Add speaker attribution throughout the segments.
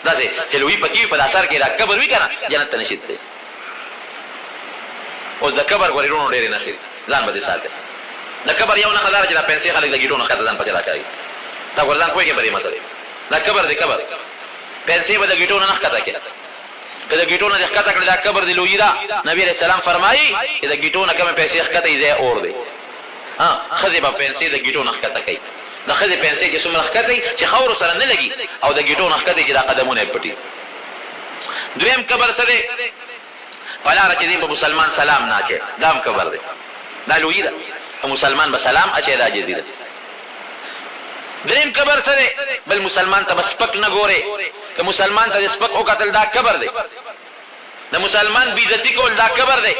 Speaker 1: دا سه چلوي پکی په اثر کې دا قبر وی کنه جنت نشید دی او دا قبر ورونو ډېر نه خیر ځان به ساته دا قبر یو نه خدای چې دا پیسې خلک د گیټونو خاطر ځان پچلا کوي تا ورځان کوی کې بری مسله دا قبر دی قبر پیسې به د گیټونو نه خاطر کې کله گیټونو د خاطر کړه دا قبر دی لوی دا نبی رسول الله فرمایي چې د گیټونو کوم پیسې خاطر یې اور دی ها خزي په پیسې د گیټونو خاطر کوي د خزي پیسې چې څومره خاطر چې خور سره نه لګي او د گیټونو خاطر چې دا قدمونه پټي دریم قبر سره پلار چې په مسلمان سلام نه کوي دام قبر دی دا لوی دا مسلمان به سلام اچي دا جزيره دریم قبر سره بل مسلمان ته سپک نه ګوره که مسلمان ته سپک او قتل دا قبر دی د مسلمان بی عزتی کول دا قبر دی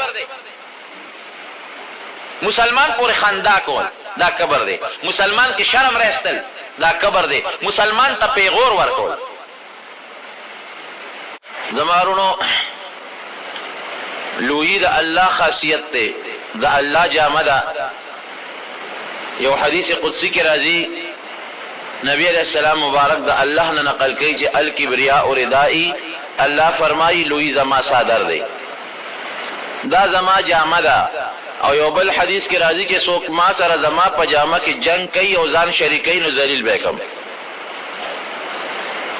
Speaker 1: مسلمان پورې خندا کول دا قبر دی مسلمان کې شرم راستل دا قبر دی مسلمان ته پیغور ورکول زمارونو لوی دا الله خاصیت ته دا الله جامه دا یو حدیث قدسی کې راځي نبی علیہ السلام مبارک دا اللہ نے نقل کی چې الکبریاء ردائی اللہ فرمائی لوی زما صادر دی دا زما جامه دا او یو بل حدیث کې راځي چې څوک ما سره زما پجامه کې جنگ کوي او ځان شریکي نو ذلیل به کوم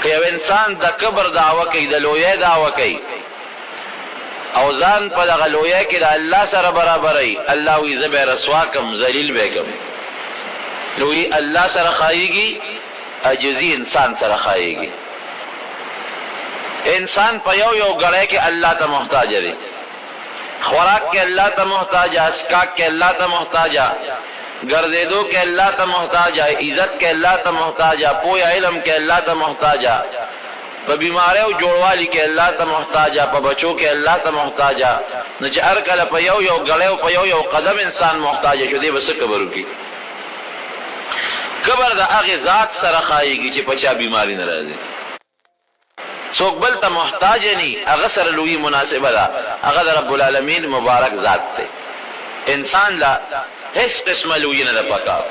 Speaker 1: که یو انسان د کبر دعوه کوي د لوی دعوه کوي او ځان په دغه لوی کې د الله سره برابرای الله وی زبر رسوا کوم ذلیل به کوم لوی الله سره خایيږي عجزي انسان سره خایيږي انسان په یو غړی کې الله ته محتاج دی خوراک کې الله ته محتاج اسکاک کې الله ته محتاج ګرځېدو کې الله ته محتاج عزت کې الله ته محتاج پوهه علم کې الله ته محتاج په بیماری او جوړوالي کې الله ته محتاج په بچو کې الله ته محتاج نو چې هر کله په یو غړی او په یو قدم انسان محتاج شو دی بس قبر کی قبر دا هغه ذات سره خایيږي چې پچا بیماری نه راځي څوک بل ته محتاج نه هغه سره لوی مناسبه ده هغه رب العالمین مبارک ذات ته انسان لا هیڅ قسمه لوی نه پکا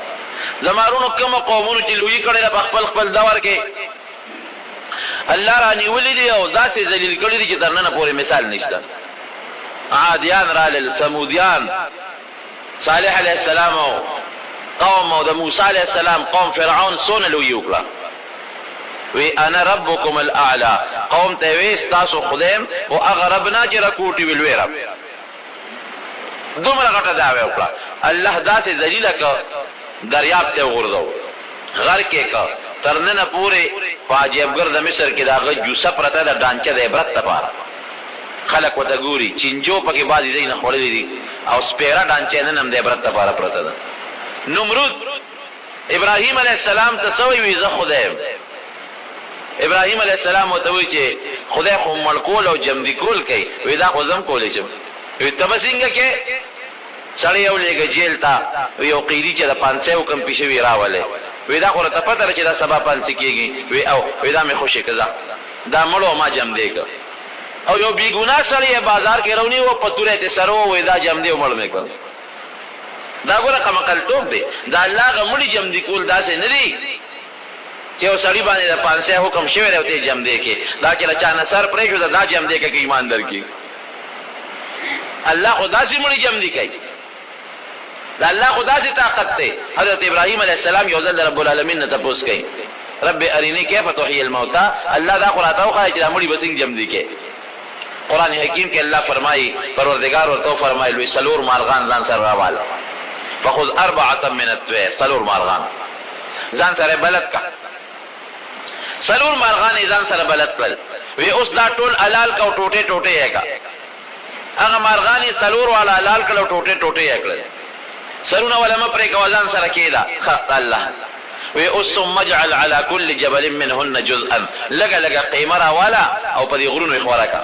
Speaker 1: زمارونو کوم قومونو چې لوی کړي په خپل دور کې الله رانی ولدي او داسې ذلیل کړي چې ترنه پورې مثال نشته عادیان رال سمودیان صالح علیہ السلام قوم او د موسی علیہ السلام قوم فرعون سونه لوی وکړه وی انا ربکم الاعلى قوم ته وی تاسو خدایم او اغربنا چې رکوټي ویلوي رب دومره غټه دعوه وکړه الله داسې ذلیل ک دریاب ته ورغورځو غر کې کا ترنه پوره واجبګر د مصر کې داغه جوسه پرته د ډانچه د عبرت لپاره خلق وته ګوري چینجو پکې بازي دي نه خورلې دي او سپیرا ډانچه نه نم د عبرت لپاره پرته ده نمرود ابراهیم علیہ السلام ته سوی وی زه خدایم ابراهیم علیہ السلام ته وی چې خدای خو ملکول او جمدی کول کوي وی دا خو زم کولې شم وی تبسینګه کې سړی یو لګ جیل تا یو قیدی چې د 500 حکم پیښوي راواله وی دا خو ته پته چې دا سبا 500 کېږي وی او وی دا مې خوشی کزا دا مړو ما جام دیګ او یو بی ګنا سړی بازار کې رونی او پتوره ته سرو وی دا جام دی مړ مې کړ دا ګوره کمقل توپ دی دا الله غمړي جم دی کول داسې نه دی چې وسړي باندې د 500 حکم شوی راوته جم دی کې دا چې چا نصر پرې شو دا جم دی کې ایمان درکې الله خدا سي مړي جم دی کوي دا الله خدا سي طاقت ته حضرت ابراهيم عليه السلام یو ځل رب العالمین نه تاسو کوي رب ارینی کیف تحیی الموتى الله دا قرات او خای چې مړي بسنګ جم دی کې قران حکیم کې الله فرمایي پروردگار ورته فرمایي لوی سلور مارغان ځان سره راواله فخذ اربعه من الطير سلور مارغان ځان سره بلد کا سلور مارغان ځان سره بلد کړ وی اوس دا ټول حلال کا ټوټه ټوټه یې کا هغه مارغان سلور والا حلال کړه ټوټه ټوټه یې کړ سرونه ولما پرې کا ځان سره کېدا خ الله وی اوس مجعل على كل جبل منهن جزءا لګا قیمره والا او په دې غرونو خوراکا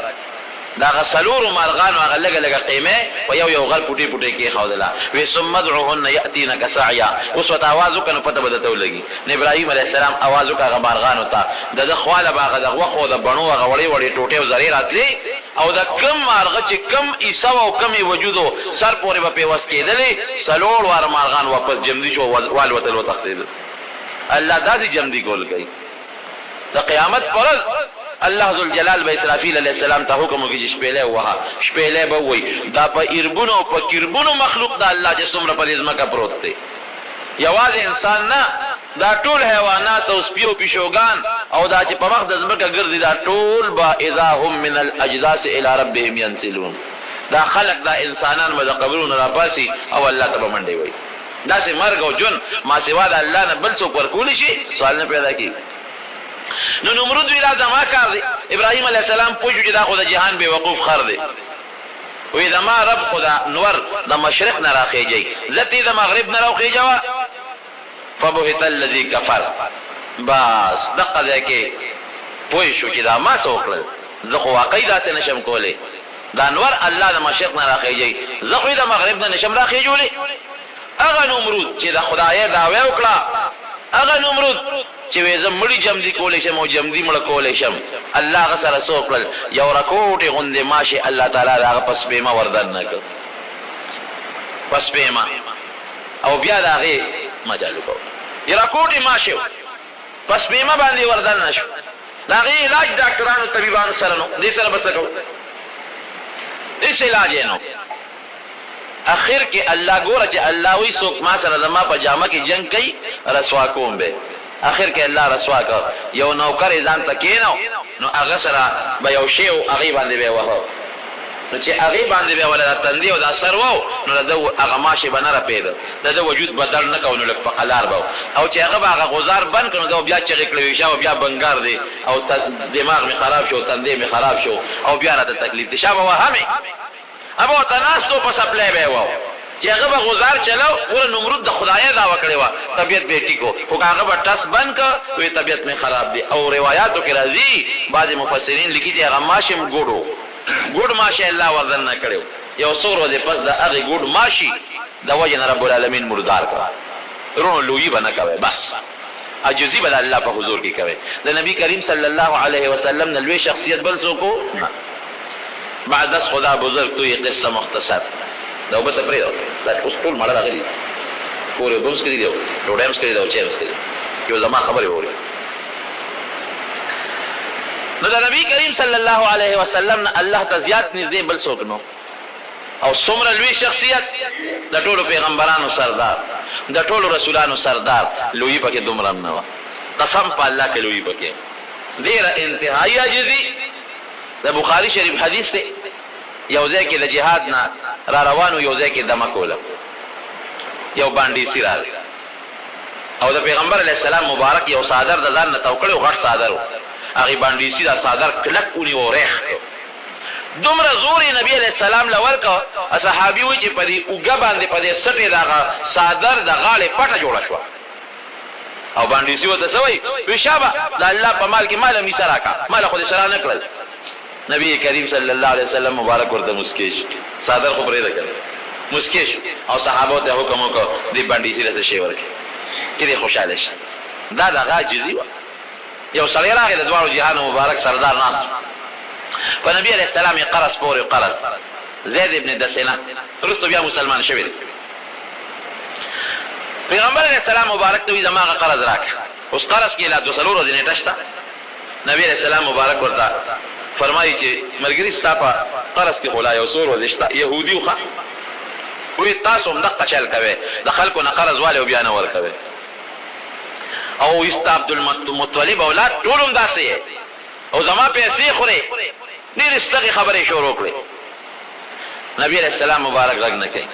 Speaker 1: دا غسلور مارغان هغه لګه قیمه او یو غل پټي پټي کې خودلا وی ثم ادعوهن ياتينك سعيا اوس وت आवाज وکنه پته بدته ولګي ابراهيم عليه السلام आवाज وکړه مارغان وتا د خواله باغ د وخو د بڼو هغه وړي وړي ټوټه او زری راتلی او د کم مارغه چې کم عیسا او کم وجودو سر پورې په پیوس کېدلې سلوړ وار مارغان واپس جمدي شو وال وتل وتختید الله داسې جمدي کول کوي د قیامت پر الله ذوالجلال به اسرافیل علیہ السلام ته حکم وکړي چې شپېلې وها شپېلې به وایي دا په ایربونو او په کربونو مخلوق د الله چې څومره په دې ځمکه پروت دی یوازې انسان نه دا ټول حیوانات او سپي او پیشوګان او دا چې په وخت د ځمکه ګرځي دا ټول با اذا هم من الاجداث الى ربهم ينسلون دا خلق دا انسانان به د قبرونو راپاسي او الله ته به منډې وایي داسې مرګ او جون ما سوا د الله نه بل څوک ورکولی شي سوال نه پیدا کېږي نو نمرود وی دا زما کار دی ابراهیم علیه السلام پوه شو چې دا خو د جهان بې وقوف خر دی وی زما رب خو دا نور د مشرق نه راخېجئ زه تی د مغرب نه راوخېجوه فبهت الذي كفر بس دقه ځای کې پوه شو چې دا ما څه وکړل زه خو واقعي داسې نشم کولی دا نور الله د مشرق نه راخېجئ زه خو د مغرب نه نشم راخېجولی هغه نمرود چې د خدای دعوی وکړه هغه نمرود چې زه مړي جمدي کولی شم او جمدي مړه کولی شم الله هغه سره څه وکړل یو رکوټې غوندې ماشې الله تعالی د هغه په سپېمه وردن نه کړ په سپېمه او بیا د هغې مجال وکړو یو رکوټې ماشې و په سپېمه باندې وردن نه شو د هغې علاج ډاکټرانو طبیبانو سره نو دې سره به څه کوو هېڅ علاج یې نو اخر کې الله ګوره چې الله وی څوک ما سره زما په جامه کې جنگ کوي رسوا کوم به اخر کې الله رسوا کړ یو نوکر ځان ته کېنو نو هغه سره به یو شی او هغې باندې به وهه نو چې هغې باندې به ولا د تندي او دا سر وو نو د ده هغه ماشې به نه رپېده د ده وجود بدل نه کوو نو لږ په قلار به او چې هغه به هغه غوزار بند کړ نو ده بیا چغې کړې وي شا بیا بنګار دی او دماغ مې خراب شو تندی مې خراب شو او بیا راته تکلیف دی شا به وهمې ابو تناستو په سپلای به و چې هغه به غزار چلاو ور نمرود د خدای دعوا کړی و طبيعت به ټیکو خو هغه به ټاس بند ک وی طبيعت می خراب دي او روایتو کې راځي بعض مفسرین لیکي چې هغه ماشم ګوډ ماشه الله وردن نه کړو یو څورو دې پس د هغه ګوډ ماشي د وجه رب العالمین مردار کړ رونو لوی بنا کوي بس عجزی بل الله په حضور کې کوي د نبی کریم صلی الله علیه وسلم د لوی شخصیت بل څوک بعد از خدا بزرگ توی قصه مختصر دا وبته پرې دا ټول مړه راغلي پورې دومس کړي دی روډمس کړي دا چیرس کړي یو زما خبره وره نو دا نبی کریم صلی الله علیه وسلم الله ته زیات نږدې بل څوک نو او څومره لوی شخصیت د ټولو پیغمبرانو سردار د ټولو رسولانو سردار لوی پکې دومره نه قسم په الله کې لوی پکې ډیره انتهایی عاجزي د بخاری شریف حدیث ته یو ځای کې د جهاد نه را روانو یو ځای کې دمه کوله یو باندې سیرال او د پیغمبر علیه السلام مبارک یو صادر د ځان نه توکړو غټ صادر هغه باندې سیدا صادر کلک اونې وریخ دومره زور نبی علیہ السلام لور کو صحابي وي چې په دې اوګه باندې په دې سټه دا صادر د غاړې پټه جوړه شو او باندې سی وته سوي وشابه د الله په مال کې مال می سره کا مال خو دې سره نه کړل نبی کریم صلی الله علیه وسلم مبارک ورته مسکیش صادر خو پرې ده مسکیش او صحابه ته حکم وکړ دې باندې سی له شی ورکړي کله خوشاله شي دا د عاجزي و یو سړی راغی د دوه جهان مبارک سردار ناس په نبی علیہ السلام قرص پورې قرص زید ابن دسنه رستو بیا مسلمان شوی پیغمبر علیہ السلام مبارک ته زماغه قرض راک اوس قرض کې لا 200 ورځې نه ټشتا نبی علیہ السلام مبارک ورته فرمایي چې مرګري ستاپا قرض کې خلا یو سور ودشتا يهودي وخه وي تاسو مدقه چل کوي د خلکو نه قرض والے بیان ور کوي او است عبد المطلب اولاد ټولم داسې او زما پیسې خوري ډېر استغه خبره شروع کړې نبی علیہ السلام مبارک غږ نه کوي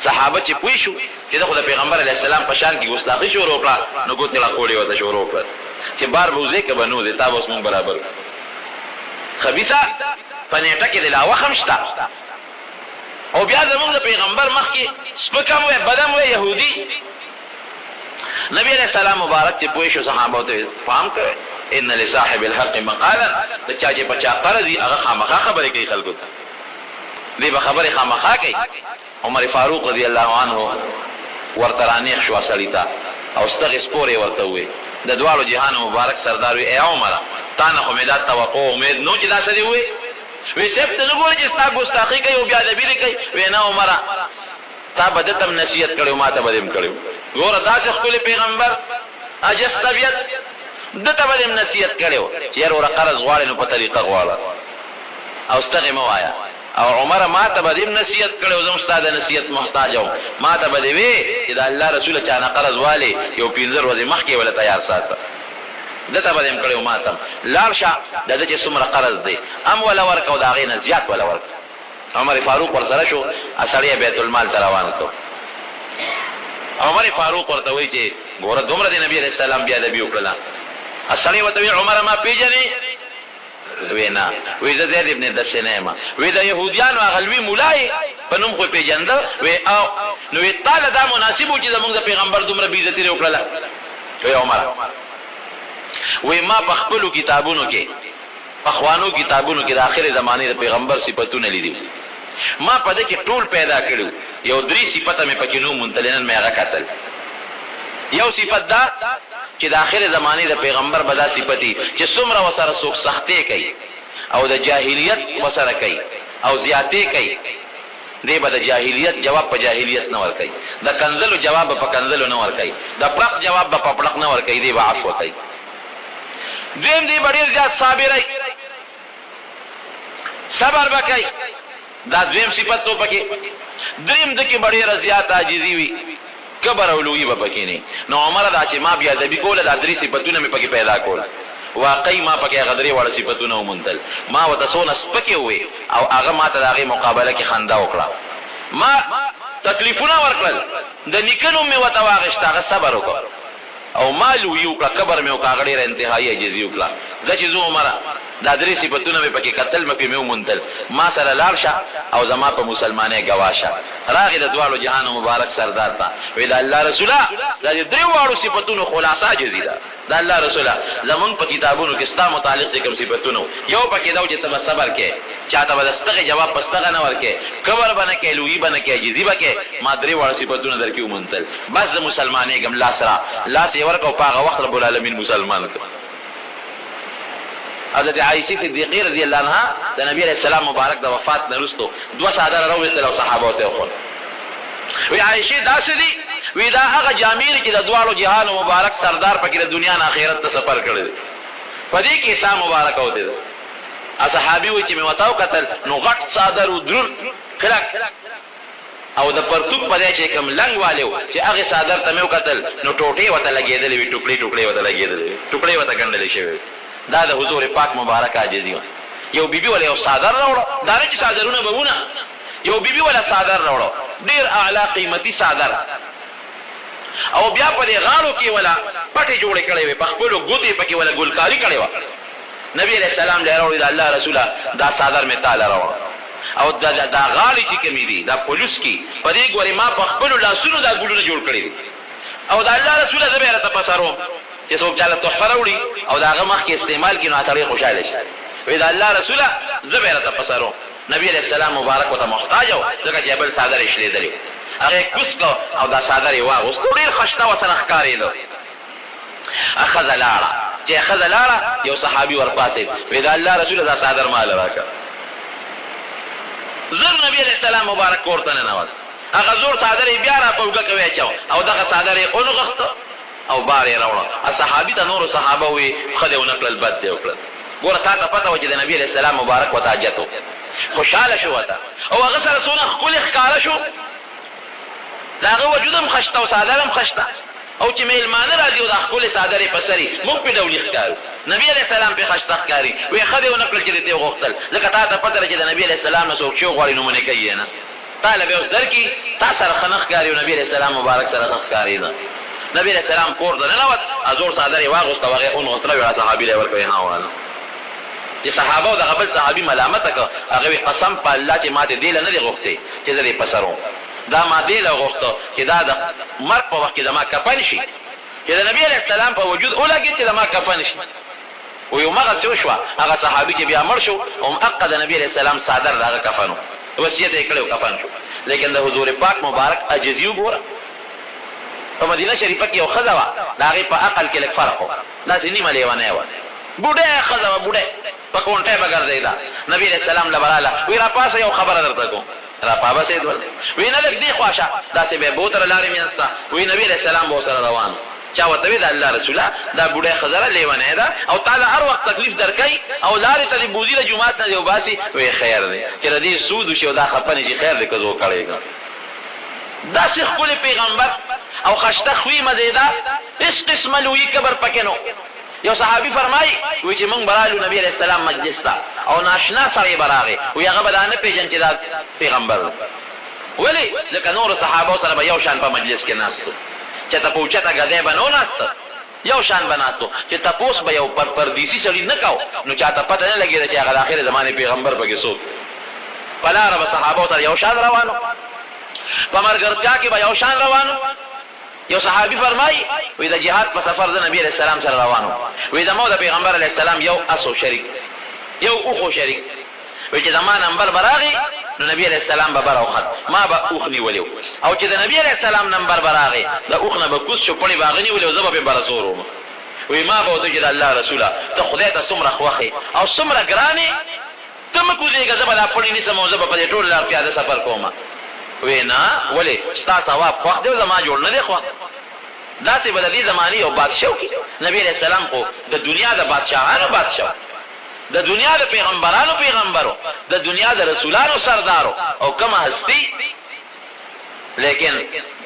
Speaker 1: صحابه چې پوي شو چې د پیغمبر علیہ السلام په شان کې ګستاخی شروع کړه نو ګوتې لا کوړې وته شروع کړه چې بار بوزه کې بنو دي تاسو مون برابر خبيثه پنيټه کې د لا وخمشتا او بیا زموږ پیغمبر مخ کې سپکم وي بدم وي يهودي نبی علیہ السلام مبارک چې پوي شو صحابه ته فهم کړ ان لصاحب الحق مقالا د چا چې بچا قرضي هغه خامخا خبرې کوي خلکو ته دی به خبرې خامخا کوي عمر فاروق رضی الله عنه ورترانیخ شو سړیتا او ستغ سپورې ورته وي د دوالو جهان مبارک سردار وي اے عمر تا نه امید توقع امید نو چې دا څه دی وي وی سپ ته وګورې چې ستا ګستاخی کوي او بیا د بیره کوي وینا عمر تا بدتم نصیحت کړو ما ته بدیم کړو ګوره دا څه خپل پیغمبر اجس طبيعت دته به نصیحت کړو چې یاره ور قرض غواړي نو په طریقه غواړه او استغه مو وایا او عمر ما ته به نصیحت کړو زم استاد نصیحت محتاج او ما ته به وی چې دا الله رسول چا نه قرض والی یو 15 ورځې مخکې ولا تیار ساته دته به هم کړو ما ته لارشه د دې څومره قرض دی ام ولا ورکو دا غي نه زیات ولا ورک عمر فاروق ورسره شو اصلي بیت المال روان کړ عمر فاروق ورته وی چې ګوره دومره د نبی رسول الله بیا د بیو کړه اصلي وته عمر ما پیژنې وینا وی د زید ابن دسنیما وی د يهوديان او غلوی مولای په نوم خو پیژند وی او نو تعالی دا مناسب چې زموږ د پیغمبر دومره بیزتی وکړه وی عمر وی ما په خپل کتابونو کې اخوانو کتابونو کې د اخر زمانه د پیغمبر صفاتونه لیدل ما په دې کې ټول پیدا کړو یو درې صفته مې پکې نو منتلنن مې هغه کتل یو صفت دا چې د اخر زمانه د پیغمبر بدا صفتی چې څومره وسره سوک سختي کوي او د جاهلیت وسره کوي او زیاتې کوي دی به د جاهلیت جواب په جاهلیت نه ور کوي د کنزلو جواب په کنزلو نه ور کوي د پړق جواب په پړق نه ور کوي دی به عفو کوي دیم دی ډیر زیات صابرای صبر وکای دا دویم صفت تو پکې دریم د کې ډیر زیات عاجزی وي کبر او لوی وبکې نه نو عمر دا چې ما بیا د بي کوله د درې صفاتونه مې پکې پیدا کول واقعي ما پکې غدري وړ صفاتونه ومنتل ما وتسون سپکې وي او هغه ما ته دغه مقابله کې خندا وکړه ما تکلیفونه ورکړل د نیکونو مې وته واغښت هغه صبر وکړ او مالو یو کا قبر مې او کاغړې ر انتهایی عجزي وکړه ځکه زه عمره دا درې صفاتونه مې پکې قتل مې په منتل ما سره لاړشه او زما په مسلمانې گواشه راغی د دوالو جهان مبارک سردار تا وی دا الله رسوله دا درې واړو صفاتونو خلاصه عجزي ده دا الله رسوله زمون په کتابونو کې ستا متعلق ذکر صفاتونو یو پکې دا چې تم صبر کې چاته ولستغه جواب پستغه نه ورکې قبر باندې کې لوی باندې کې عجزي باندې ما درې واړو صفاتونه درکې ومنتل بس مسلمانې ګم لا سره لاس یې ورکو پاغه وخت رب العالمین مسلمان کړ حضرت عائشہ صدیقہ رضی اللہ عنہا د نبی علیہ السلام مبارک د وفات نه وروسته دوه صادره راوستل او صحابه ته خو وی عائشہ داسې دي وی دا هغه جامیر چې د دوالو جهان مبارک سردار پکې د دنیا نه آخرت ته سفر کړی په دې کې اسلام مبارک اوته ده اصحابي وی چې مې وتاو قتل نو غټ صادر او درن کلک او د پرتوک په دې چې کوم لنګ والو چې هغه صادر ته مې قتل نو ټوټي وته لګېدلې وی ټوکړي وته لګېدلې ټوکړي وته ګندلې شوی دا د حضور پاک مبارک عاجزی یو بیبي ولا یو صادر راوړو دا نه چې صادرونه بهونه یو بیبي ولا صادر راوړو ډیر اعلی قیمتي صادر او بیا په دې غاړو کې ولا پټي جوړې کړې وي په خپل ګوتې پکې ولا ګلکاری کړې و نبی علیہ السلام له راوړي د الله رسوله دا صادر می تعالی راوړو او دا غاړي چې کمی دي دا پولیس کی په دې ګوري ما په خپل لاسونو دا ګلونه جوړ کړې دي او د الله رسوله زبیره تفسرو چې څوک جاله تحفه راوړي او داغه مخ کې استعمال کینو اثر خوشاله شي وی دا الله رسوله زبیره تفسرو نبی علیہ السلام مبارک وته محتاج او ځکه چې بل صادر شلې درې هغه کوسکو او دا صادر یې واغوست ډیر خشته وسره ښکارېدو اخذ لاړه چې اخذ لاړه یو صحابي ورپاسې وی دا الله رسوله دا صادر مال راکړه زر نبی علیہ السلام مبارک ورته نه نوځ هغه زور صادر بیا را پوګه کوي چاو او دغه صادر یې اونغخت او بار یې راوړه صحابي ته نور صحابه وي خدای ونکل بد دی وکړه ګوره تا ته پته و چې د نبی علیہ السلام مبارک وته حاجت خوشاله شو وته او هغه سره څونه ښکلې ښکاره شو د هغه وجود هم خشته او صادر هم خشته او چې میلمانه راځي او د ښکلې صادر یې په سر یې موږ پې ډولي ښکارو نبی علیہ السلام پې خشته ښکاري وی خدای ونکړل چې دې وغوښتل ځکه تا ته پته ده چې د نبی علیہ السلام نه څوک شو غواړي نومونه کوي نه تا له به اوس درکړي تا سره ښه نه ښکاري او نبی علیہ السلام مبارک سره ښه ښکارېده نبی علیہ السلام کور ته ننوت ازور صادر یې واغوسته هغه اونغوتله وی صحابي له ورکوي ها وانه چې صحابه او د غبل صحابي ملامت کړه هغه قسم په الله چې ماته دی نه دی غوښتي چې زه دې پسرو دا ما دی له غوښته چې دا د مرګ په وخت کې د ما کفن شي چې د نبی علیہ السلام په وجود اولګي چې د ما کفن شي و یو مغه څه شو هغه صحابي چې بیا مړ شو او عقد نبی علیہ السلام صادر هغه کفنو وصیت یې کړو کفن شو لیکن د حضور پاک مبارک عجزي وګوره په مدینه شریفه کې یو خزا وا دا غي په عقل کې لک فرق و دا ځینی ملي ونه و بوډه خزا و بوډه په کونټه بغردې دا نبی علیہ السلام لبراله وی را پاسه یو خبره درته کوم را پابا سید ول وی نه لک دی خواشه دا سه به بوتر لارې میاستا وی نبی علیہ السلام بو سره روان چا وته د الله رسوله دا بوډه خزره لیونه ده او تعالی هر وخت تکلیف درکای او لارې ته بوزي د جمعات نه دی وباسي وی خیر دی چې د دې سود شو دا خپنه چې خیر دی کزو کړيګا دا شیخ کول پیغمبر او خشته خوې مزیدا اس قسم لوی کبر پکینو یو صحابي فرمای وی چې مونږ برالو نبی عليه السلام مجلس تا او ناشنا سره براغه وی هغه بدانه پیجن چې دا پیغمبر ولی ځکه نور صحابه سره به یو شان په مجلس کې ناستو چې ته پوښتنه غده بنو ناست یو شان بناستو چې تاسو به یو پردیسی سړی نه کاو نو چاته پته نه لګی چې هغه اخر زمانه پیغمبر پکې سو فلا رب صحابه سره یو شان روانو په مرګرتیا کې به یو شان روانو یو صحابي فرمای وې د جهاد په سفر د نبی عليه السلام سره روانو وې د مو د پیغمبر عليه السلام یو اسو شریک یو اوخو شریک وې چې زمانه نمبر براغي نو نبی علیہ السلام به بر اوخت ما به اوخنی ولیو او چې د نبی علیہ السلام نمبر براغه د اوخنه به کوس شو پړی باغنی ولیو زبا به برسورو وی ما به ته چې الله رسوله ته خدای ته څومره خوخه او څومره ګرانه تم کو دیګه زبا د پړی ني سمو زبا په ټول لار پیاده سفر کوم وینا ولی ستا ثواب وخت دی ما جوړ نه دی خو دا سي بلدي زماني او بادشاہ نبی علیہ السلام کو د دنیا د بادشاہانو بادشاہ د دنیا د پیغمبرانو پیغمبرو د دنیا د رسولانو سردارو او کما هستی لیکن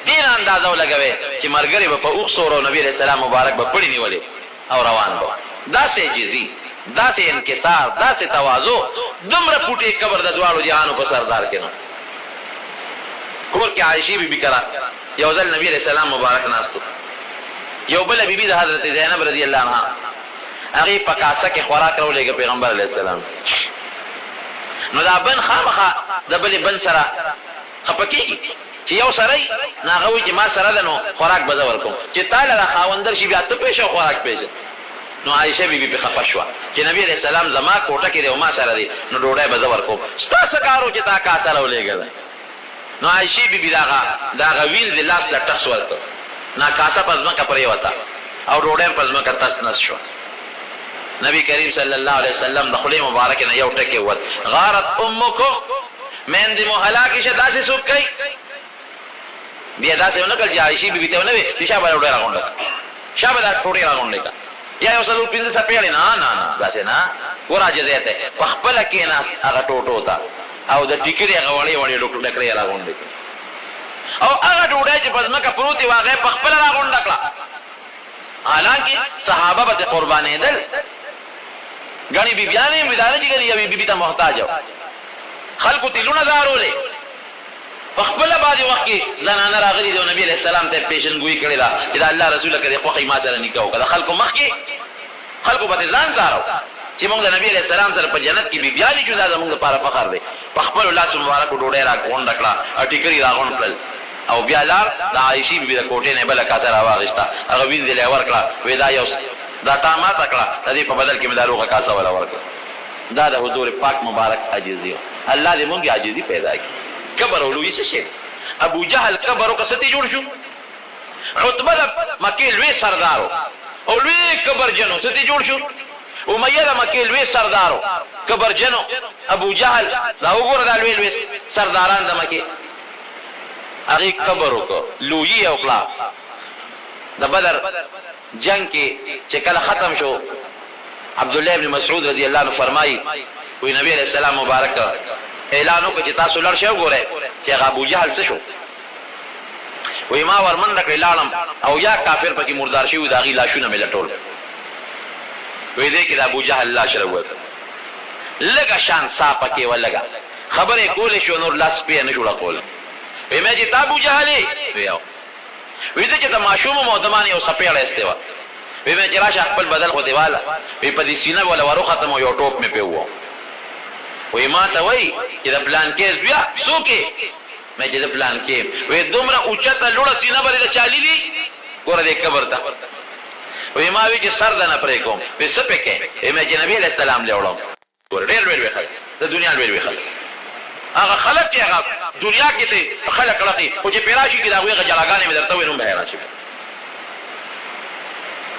Speaker 1: دین اندازو لګوي چې مرګري په اوخ سورو نبی رسول الله مبارک په پړی نیولې او روان بو دا سه جزي دا سه انکسار دا سه تواضع دمر پټي قبر د دوالو جهانو په سردار کې نو کور کې عائشہ بیبي کرا یو ځل نبی رسول الله مبارک ناستو یو بل بیبي د حضرت زینب رضی الله عنها هغه پکاسه کې خوراک راولېګ پیغمبر علیه السلام نو دا بن خامخه د بل بن سره خپکیږي چې یو سره ناغوي چې ما سره دنو خوراک بزور کوم چې تعالی دا خاوندر شي بیا ته پېښه خوراک پېښه نو عائشه بیبي په خپشوا چې نبی علیہ السلام زما کوټه کې دی او ما سره دی نو ډوډۍ بزور کوم ستاسو کارو چې تا کا سره ولېګل نو عائشه بیبي دا غویل د لاس د ټخ ورته نا کاسه پزما کا پرې وتا او ډوډۍ پزما کا تاس نس شو نبی کریم صلی الله علیه وسلم د خلی مبارک نه یو ټکی ور غارت امکم من دې مهلاکی شدا سي سوک کوي بیا دا څه نه کړي عائشہ بیبي ته نه وي شابه ډوډۍ راغونډه شابه دا ډوډۍ راغونډه یا یو څلور پینځه سپېړې نه دا څه نه وراجه دیته خپل کې ناس هغه ټوټو تا او د ټیکري هغه وړي وړي ډوډۍ راغونډه او هغه ډوډۍ چې پزما کا پروتي واغې خپل راغونډه کړه حالانکه صحابه به قربانې دل غني بیبيانې مدارج غني یا بیبي ته محتاج خلکو تلونه دارولې خپل باندې وخت کې زنانه راغلي د نبی عليه السلام ته پیشنګوئی کړي دا چې الله رسول کرے خوخي ما سره نکاح وکړه خلکو مخ کې خلکو په ځان زارو چې موږ د نبی عليه السلام سره په جنت کې بیبيانې جدا زموږ لپاره فخر دی خپل الله مبارک ډوډۍ راغونډ کړه اټیکري راغونډ کړل او بیا لار د عائشہ بیبي د کوټې نه بل کاسه راوغښتا هغه وین دی لور کړه ودا یو دا تا ما تکړه د دې په بدل کې مداروغه کاسه ولا ورکړه دا د حضور پاک مبارک عاجزی الله دې مونږه عاجزی پیدا کړي کبر ولوي څه شي ابو جهل کبر او کستی جوړ شو عتبہ مکه لوی سردارو او لوی کبر جنو ستې جوړ شو امیہ مکه لوی سردارو کبر جنو ابو جهل دا وګوره دا لوی سرداران د مکه هغه کبر وکړه لوی او کلا د بدر جنگ کې چې کله ختم شو عبد الله ابن مسعود رضی الله عنه فرمایي وی نبی علیہ السلام مبارک اعلان وکړ چې تاسو لړ شئ ګوره چې ابو جهل څه شو وی ما ورمن کړی لاړم او یا کافر پکې مردار شي دا غي لاشونه مې لټول وی دې کې د ابو جهل لاش راووت لګه شان صاحب پکې ولګه خبره کولې شو نور لاس په نه جوړه کول وی مې چې ابو جهل ویاو وی دې چې د ماشوم مودمان یو سپېړې استوا وی مې چې راشه خپل بدل خو دیواله وی په دې سینه ولا ورو ختم یو ټوپ مې پیوو وی ما ته وی چې د پلان کې بیا سوکې مې چې د پلان کې وی دومره اوچته لوړه سینه باندې چالي دي ګوره دې قبر ته وی ما وی چې سر دنه پرې کوم وی سپکه مې چې نبی علیہ السلام له وړم ګوره ډېر ویل وخت د دنیا ویل وخت هغه خلق چې هغه دنیا کې ته خلق لقي او چې پیراشي کې دا ویغه جلاګانې مې درته وینم به راشي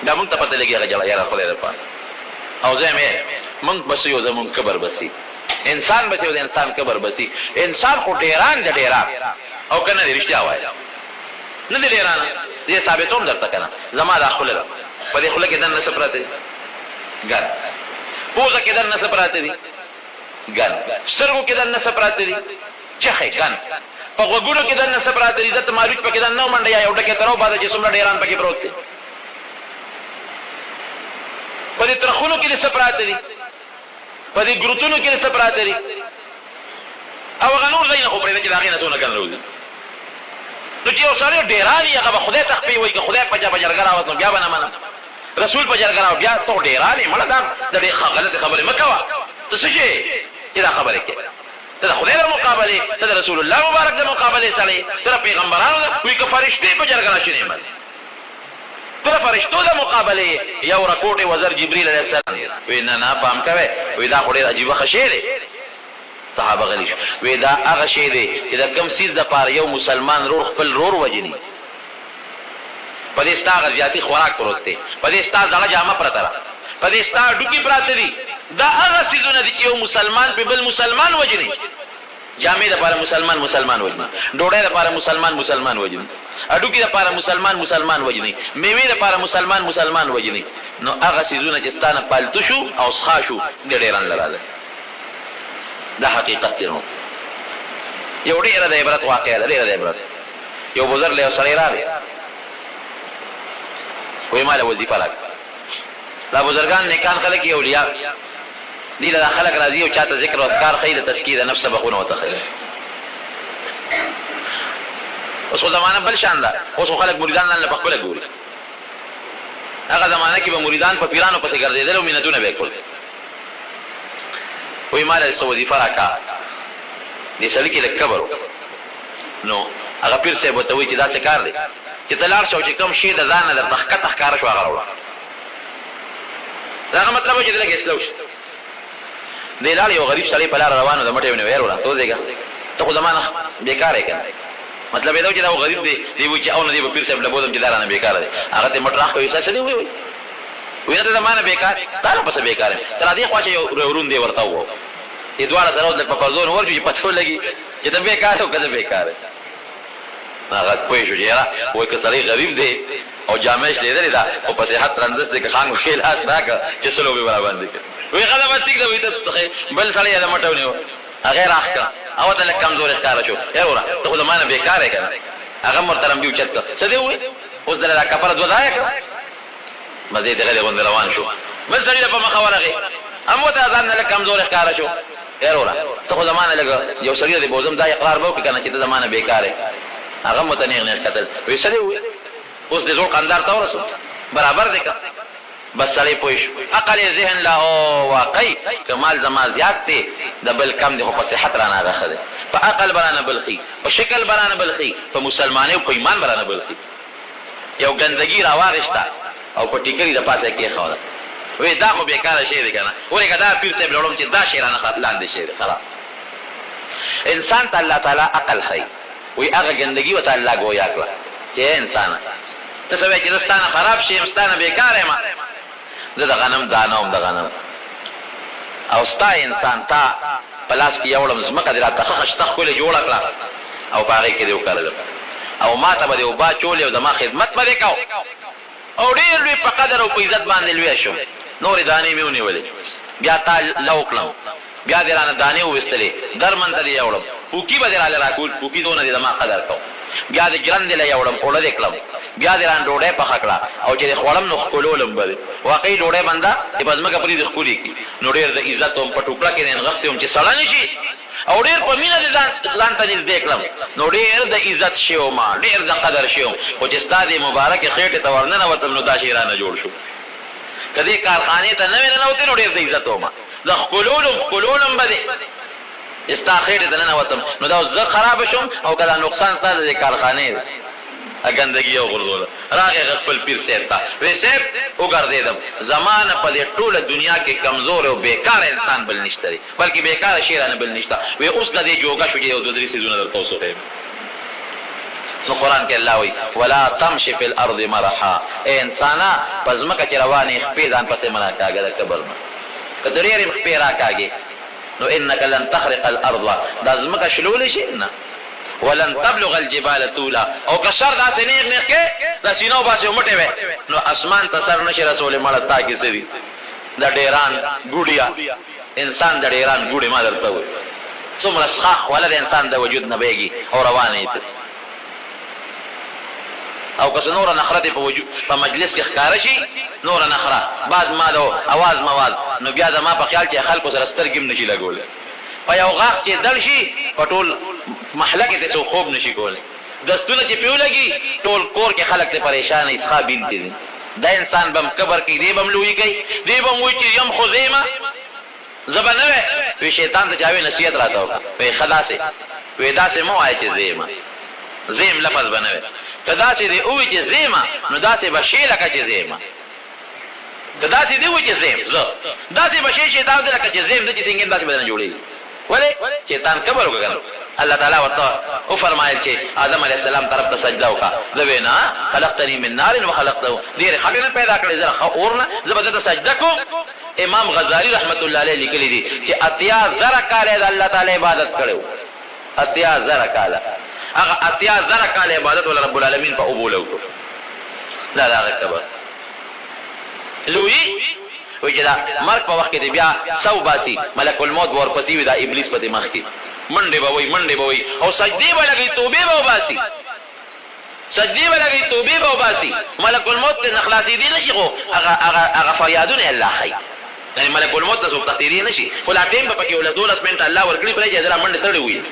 Speaker 1: دا مونږ ته پته لګي هغه جلا یاره خدای دې او زه مې مونږ بس یو زمون قبر بسي انسان بچو د انسان قبر بسي انسان خو ډیران د ډیران او کنه رښتیا وای نه د ډیران دې ثابتوم درته کنه زما دا خوله ده په دې خوله کې دننه څه پراته دي ګن پوزه کې دننه څه پراته دي ګن سترګو کې دننه څه پراته دي چخه ګن په غوږونو کې دننه څه پراته دي د ماروچ پکې دننه منډه یا یو ډکه ترو باندې چې څومره ډیران پکې پروت دي په دې ترخونو کې څه پراته دي په دې ګروتونو کې څه پراته دي او غنور زین خو پرې چې دا غینه څونه ګن لوي نو چې یو سړی ډیران یې هغه خدای تخفي وایي که خدای په جرګه راوت نو بیا به نه منم رسول په جرګه راوت بیا ته ډیران یې مړه دا د غلطې خبرې مه کوه ته څه شې چې دا خبرې کوې ته د خدای د مقابلې ته د رسول الله مبارک د مقابلې سړی ته د پیغمبرانو وایي که فرشتې په جرګه راشي نه منې ته د فرشتو د مقابلې یو رکوټې وزر جبریل علیه السلام وایي نه نه پام کوئ وایي دا خو ډېر عجیبه ښه شی دی صحابه غلی شو وی دا هغه شی دی چې د کم سیز د پاره یو مسلمان رور خپل رور وجني په دې ستا غزياتي خوراک پروت دی په دې ستا ځړه جامه پرته ده په دې ستا ډوکی پراته دي دا هغه سیزونه دي چې یو مسلمان په بل مسلمان وجني جامې د پاره مسلمان وجني ډوډۍ د پاره مسلمان وجني اډوکی د پاره مسلمان وجني میوه د پاره مسلمان وجني نو هغه سیزونه چې ستانه پالتو شو او ښا شو د ډیران لراله دا حقیقت دی نو یو ډیره د عبرت واقعه ده ډیره د عبرت یو بزرګ له سړی راغی وای مال وظیفه راک دا بزرګان نیکان خلک یو لیا دي له خلک راضي او چاته ذکر او اذکار خیر تزکیه نفس بخونه وتخیر اوس زمانہ بل شان ده اوس خلک مریدان نه په خپل ګوري هغه زمانہ کې به مریدان په پیرانو پسې ګرځیدل او مینتونه به کول وی مال سو وظیفه راکا دې سړي کې لکبرو نو هغه پیر صاحب ته وی چې دا څه کار دی چې تلار شو چې کوم شی د ځان در تخکته ښکار شو هغه وړه دا مطلب چې دلته اسلام شي دې لار یو غریب سړی په لار روانو د مټې ونه ویر وړه ته دیګه ته خو زمانہ بیکار یې کنه مطلب دا چې دا غریب دی وی چې او نه دی پیر صاحب له بوزم چې لار نه بیکار دی هغه ته مټ راخ کوي څه دی وی وینه ته زمانہ بیکار تاسو پس بیکار تر دې خواشه یو ورون دی ورته وو دې دواړه سره د په پزون ورجو چې پته لګي چې ته بیکار او کده بیکار هغه کوی شو یاره وای که سړی غریب دی او جامعش لیدل دا او په صحت رندس دې خان خو لاس راک چې سلو به برابر دي وی غلبه ټیک دی ته بل سړی د مټونه هغه راخه او ته کمزور ښکار شو یاره ته زمانہ بیکار یې کنه هغه محترم دی چت څه دی وای اوس دلته کفاره دوه مزید غلی غوند روان شو بل سړی په مخ ورغی امو ته ځان له کمزور ښکارا شو ایرولا ته خو زمانہ لګ یو سړی دی بوزم دا اقرار وکړ کنه چې زمانہ بیکاره هغه متنیغ نه قتل وی سړی اوس دې زور قندار تا ورسو برابر دی بس سړی پوښ عقل ذهن لا او واقعي کمال زما زیات دی د بل کم دی خو په صحت رانه راخده په عقل برانه بلخي په شکل برانه بلخي په مسلمانۍ او په ایمان برانه بلخي یو ګندګي راوغښتا او په ټیکری د پاسه کې خاله وې دا خو بیکاره شی دی کنه ورګه دا پیر ته بلوم چې دا شیرانه خپلان دي شی دی خلاص انسان ته الله تعالی عقل خي وې هغه ګندګي وته الله گویا کړ چې انسان ته سوي چې ستانه خراب شي ستانه بیکاره ما د غنم دانوم د غنم او ستا انسان تا پلاس کې یوړم زمکه دراته خشته خپل جوړ کړه او باغې کې دی وکړل او ما ته به وبا چولې او د ما خدمت به وکاو او ډېر لوی په قدر او په عزت باندې لوی شو نور دانې مې ونیولې بیا تا لوکلم بیا درانه دانې وستلې درمن ته یوړم پوکی به دراله راکول پوکی دونه د ما قدر کو بیا د ګران دی یوړم اورل وکړم بیا دران ډوډۍ په خکړه او چې خړم نو خپلولم بل واقعي ډوډۍ بندا چې بزمکه پرې د خولي کی نو ډېر د عزت او په ټوکړه کې نه غختم چې سړی نشي او ډېر په مینه ځان ته نږدې کړم نو ډېر د عزت شیو ما ډېر د قدر شیو او چې ستاسو مبارک خېټه ته ورننه وتم نو دا شیرانه جوړ شو کدی کارخانه ته نه وته نو ډېر د عزت و ما د خپلولم بده استا خېټه ته نه وتم نو دا زه خراب شوم او کله نقصان ستاسو د کارخانه اګندګي او غردول راغه خپل پیر سیب تا وې سیب وګرځیدم زمانہ په دې ټوله دنیا کې کمزور او بیکار انسان بل نشته بلکې بیکار شیرانه بل نشته وې اوس د دې جوګه شو یو د درې سيزونه درته وسوخه نو قران کې الله وی ولا تمشي في الارض مرحا اے انسانا پزمکه چې روانې خپې ځان پسې منا کاګه د کبر ما کډېرې خپې را کاګه نو انك لن تخرق الارض دا زمکه شلول شي نه ولن تبلغ الجبال طولا او که سر داسې نیغ کې دا سینو باسې ومټې وې نو اسمان ته سر نشي رسولې مړه تا کې سړي د ډیران ګوډیا انسان د ډیران ګوډې ما درته وې څومره سخاخ ولا د انسان د وجود نه بیږي او روانه یې او که نور نخره په وجود په مجلس کې ښکار شي نور نخره بعد ما د आवाज مواد نو بیا د ما په خیال چې خلکو سره سترګې نشي لګول په یو غاښ چې دل شي په ټول محله کې ته خوب نشي کولای دستونه چې پیو لګي ټول کور کې خلک ته پریشان اسخا بینتي دي دا انسان بم قبر کې دی بم لوی کوي دی بم وای چې یم خزیمه زبنه وي شیطان ته چاوي نصیحت راکاو په خلاصې وې دا سه مو آی چې زیمه زیم لفظ بنوي کدا سي دی او چې زیمه نو دا سه بشي لکه چې زیمه کدا سي دی او چې زیم زه دا سه بشي شیطان دې لکه چې زیم د چې څنګه داسې بدن جوړي ولی شیطان قبر وکړ الله تعالی ورته او فرمایل چې آدم علیه السلام طرف ته سجده وکړه دا وینا خلقتنی من نار وخلقته ډیر خلینه پیدا کړی زه اورنه زبده سجده کوم امام غزالی رحمت الله علیه لیکلی دي چې اتیا زره کاله د الله تعالی عبادت کړو اتیا زره کاله هغه اتیا زره کاله عبادت ول رب العالمین په اوبولو لا لا قبر لوی وجدا مرګ په وخت کې بیا سو باسي ملک الموت ورپسې ودا ابلیس په دماغ کې منډه به وي او سجدي به لګي توبه به وباسي سجدي به لګي توبه به وباسي ملک الموت ته نخلاصي دي نشي خو هغه فریادونه الله خي یعنی ملک الموت ته څوک تقديري نشي خو لا ټیم په کې ول 12 منټه الله ورګړي پرې چې درا منډه تړي وي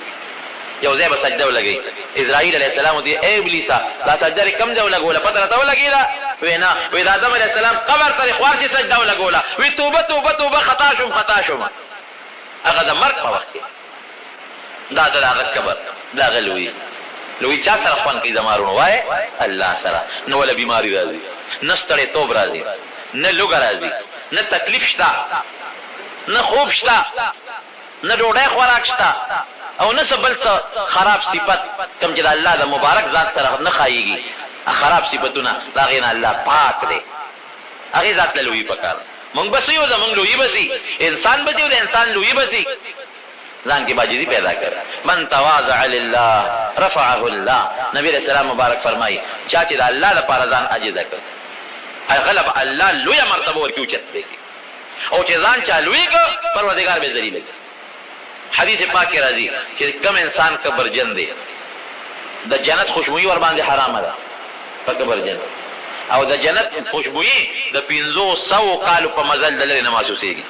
Speaker 1: یو ځای به سجده ولګي اسرائیل علیه السلام دی اے ابلیسا دا سجده کم ځای ولګوله پته راته ولګی دا وینا وې دا آدم علیه السلام قبر ته خوار چې سجده ولګوله وی توبه خطا شوم هغه د مرګ په وخت دا هغه قبر دا لوی چا سره خوان کوي زمارونو وای الله سره نو ولا بیماری راځي نستړی توب راځي نه لوګ راځي نه تکلیف شته نه خوب شته نه ډوډۍ خوراک شته او نه بل څه خراب صفت کوم چې الله د مبارک ذات سره نه خایيږي خراب صفاتونه دا غیر الله پاک دی هغه ذات له لوی پکار مونږ بس یو زمونږ لوی بسي انسان بسي او د انسان لوی بسي ځان کې باجدي پیدا کړ من تواضع لله رفعه الله نبی رسول الله مبارک فرمایي چا چې د الله لپاره ځان عاجز کړ غلب الله لوی مرتبه ورکیو چته او چې ځان چالوي کو پروردگار به ذلیل کی حدیث پاک کې راځي چې کوم انسان کبرجن دی د جنت خوشبوئی ور باندې حرام ده کبرجن او د جنت خوشبوئی د 500 کال په مزل دلته نه محسوسيږي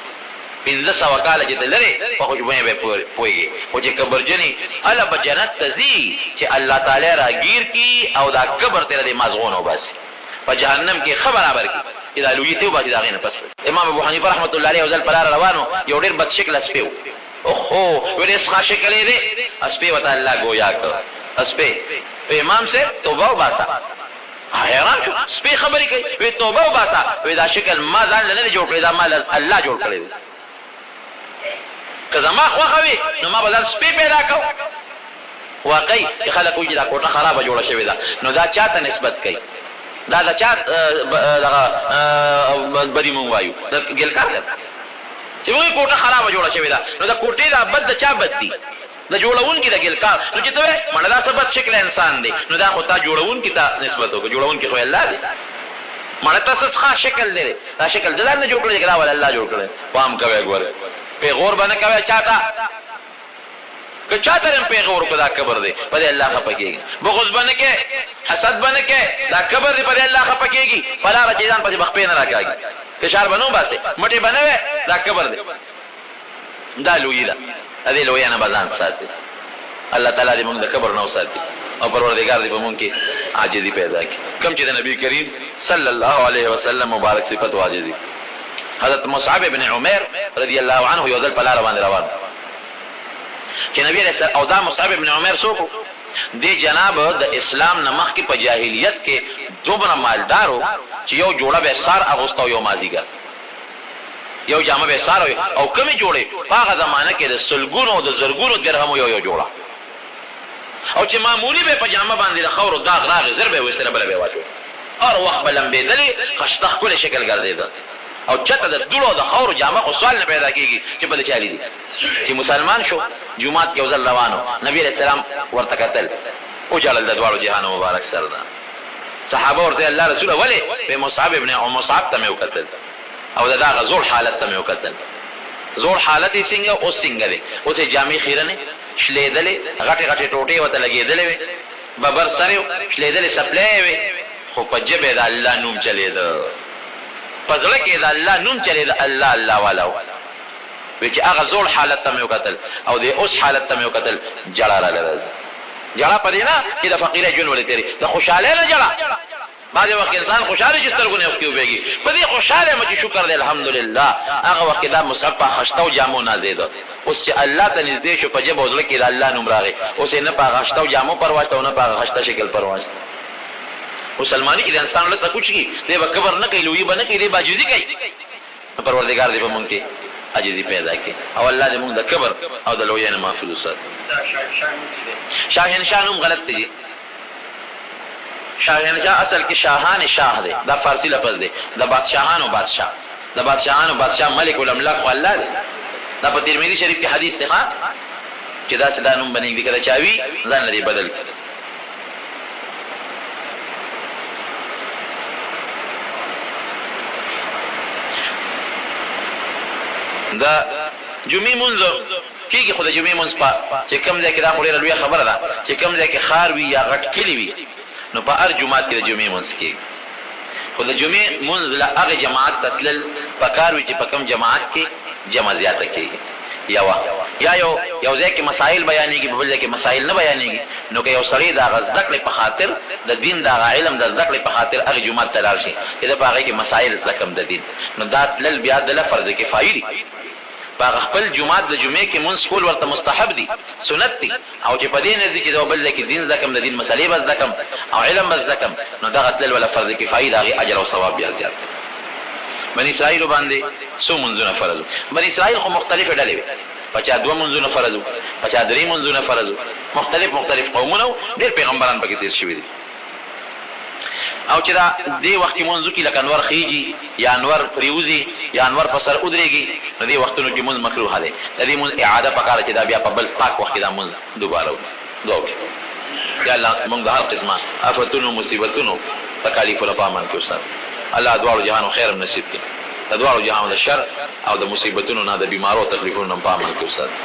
Speaker 1: 500 کال چې دلته په خوشبوئی به پويږي او چې کبرجنی الله په جنت تزي چې الله تعالی راګیر کی او دا کبر تر دې مزغون او بس په جهنم کې خبر خبر کی اذا لویته وباسي دا غینه پس امام ابو حنیفه رحمت الله علیه وزل پر روانو یو ډیر بد شکل اسپیو اوهو ورې ښه شکل دی اسپی وته الله گویا کړ اسپی امام سے توبه وباسا حیران شو سپی خبرې کوي وی توبه وباسا وی دا شکل ما ځان نه جوړ کړی دا مال الله جوړ کړی کله ما خوخوي نو ما بدل سپی پیدا کو واقعي خلک وایي دا کوټه خرابه جوړه شوې ده نو دا چاته نسبت کوي دا چا بری مونږ وایو دا ګلکار ده چې وایي کوټه خرابه جوړه شوې ده نو دا کوټه دا بد چا بد دي دا جوړون کی دا ګلکار نو چې ته مړه دا سبد شکل انسان دی نو دا خو تا جوړون کی ته نسبت وکړه جوړون کی خو الله دی مړه تاسو ښه شکل دی دا شکل دلته نه جوړ کړی دا ول الله جوړ کړی پام کوي ګوره پیغور باندې کوي چاته که چاته هم پیغور کو دا قبر دی پر الله خپکیږي بغض باندې کې حسد باندې کې دا قبر دی پر الله خپکیږي فلا رجیدان په مخ په نه راکاږي اشار بنو باسه مټي بنوي دا قبر دی دا لوی دا دې لوی نه بزان ساتي الله تعالی دې موږ د قبر نو ساتي او پروردگار دې په موږ کې عاجزي پیدا کړي کوم چې د نبی کریم صلی الله علیه وسلم مبارک صفت عاجزي حضرت مصعب ابن عمر رضی الله عنه یو ځل په لار باندې روان چې نبی رسول او دا مصعب ابن عمر سوکو دی جناب د اسلام نمخ کې په جاهلیت کې دوبره مالدارو چې یو جوړه به سار اغوستو یو مازیګر یو جامه به سار او کمی جوړه هغه زمانہ کې د سلګونو د زرګونو درهم یو جوړه او چې معمولی به پجامه باندې خور او داغ راغ زر به وستره بل به واچو اور وخت بلم به دلی خشتخ کله شکل ګرځیدا او چته د دړو د خور جامه او سوال نه پیدا کیږي چې بل چالي دي چې مسلمان شو جمعات کې وزل روانو نبی رسول الله ورته کتل او جلل د دوالو جهان مبارک سره صحابه ورته الله رسول ولی په مصعب ابن مصعب ته یو کتل او دا غزول حالت ته یو کتل زور حالت یې څنګه او څنګه دی اوسه جامع خیرنه شلیدلې غټه غټه ټوټې وته لګېدلې ببر سره شلیدلې سپلې وي خو په جبه د الله نوم چلید پزړه کې د الله نوم چلید الله الله والا وی چې هغه زور حالت ته یو کتل او د اوس حالت ته یو کتل جړه را لرل جړه پدې نه چې د فقیره جون ولې تیری د خوشاله نه جړه بعض وخت انسان خوشاله چې سترګونه وختي وبېږي په دې خوشاله مې شکر دې الحمدلله هغه وخت دا مصحف خشتو جامو نازید اوس چې الله ته نږدې شو په جبه وزله کې د الله نوم راغی اوس نه په خشتو جامو پرواته او نه په خشته شکل پرواته مسلمانی کې د انسان له تکوچ کی دې به کبر نه کوي لوی بنه کوي دې باجوزي کوي پروردگار دې په مونږ کې عجزي پیدا کړي او الله دې مونږ د کبر او د لوی نه محفوظ وساتي شاهنشاه نوم غلط دی شاهنشاه اصل کې شاهان شاه دی دا فارسی لفظ دی د بادشاہانو بادشاہ ملک الاملاک الله دی دا په ترمذی شریف کې حدیث دی ها چې دا سدا نوم باندې ذکر چاوي ځان لري بدل کړي دا جمعې منځ کېږي خو د جمعې منځ په چې کوم ځای کې دا خو ډېره لویه خبره ده چې کوم ځای کې ښار وي یا غټ کلي وي نو په هر جمعات کې د جمعې منځ کېږي خو د جمعې منځ له هغې جماعت ته تلل پکار وي چې په کوم جماعت کې جمع زیاته کېږي یا یو ځای کې مسائل بیانېږي په بل ځای کې مسائل نه بیانېږي نو که یو سړی د هغه زده کړې په خاطر د دین د هغه علم د زده کړې په خاطر هغې جومات ته لاړ شي چې د په هغې کې مسائل زده کړم د دین نو دا تلل بیا دله فرض کفایي دي په خپل جمعات د جمعې کې منځ کول ورته مستحب دي سنت دي او چې په دې نه دي چې د بل ځای کې دین زده کړم د دین مسلې به زده کړم او علم به زده کړم نو دغه تلل ولا فرض کفایي د هغې اجر او ثواب بیا زیات دی بني اسرائیلو باندې څو منځونه فرض وو بني اسرائیل خو مختلفې ډلې وې په چا دوه منځونه فرض وو په چا درې منځونه فرض وو مختلف قومونه ډېر پیغمبران پکې تېر شوي دي او چې دا دې وخت کې منځو کې لکه انور خیږي یا انور پریوزي یا انور په سر ودرېږي نو دې وختونو کې منځ مکروه دی د دې منځ اعاده پکاره چې دا بیا په بل پاک وخت کې دا منځ دوباره دعا وکړي یا الله موږ د هر قسمه آفتونو مصیبتونو تکالیفونو په امان کې وساتي الله دواړو جهانو خیر نصیب کړي د دواړو جهانو د شر او د مصیبتونو نه د بیمارو تکلیفونو په امان کې وساتي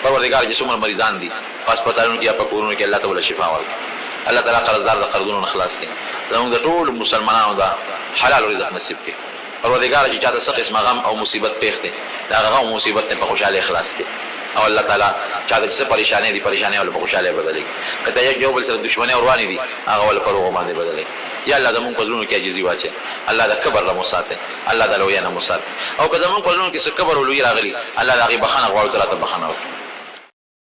Speaker 1: پروردګار چې څومره مریضان دي په هسپتالونو کې یا په کورونو کې الله تعالی شفا ورکړي الله تعالی قرضدار د قرضونو خلاص کړي زموږ د ټول مسلمانانو دا حلال رزق نصیب کړي پروردګار چې چاته څه قسمه غم او مصیبت پېښ دي دا غم او مصیبت نه په خوشاله خلاص کړي او الله تعالی چاته څه پریشانی دي پریشانی ول په خوشاله بدلي کته یو بل سره دښمنی او رواني دي هغه ول په روغ باندې بدلي یا الله زموږ په زړونو کې عاجزي واچي الله د کبر له مساته الله د لوی نه مساته او که زموږ په زړونو کې څه کبر ولوي راغلي الله دغه بخنه غواړي تر ته بخنه وکړي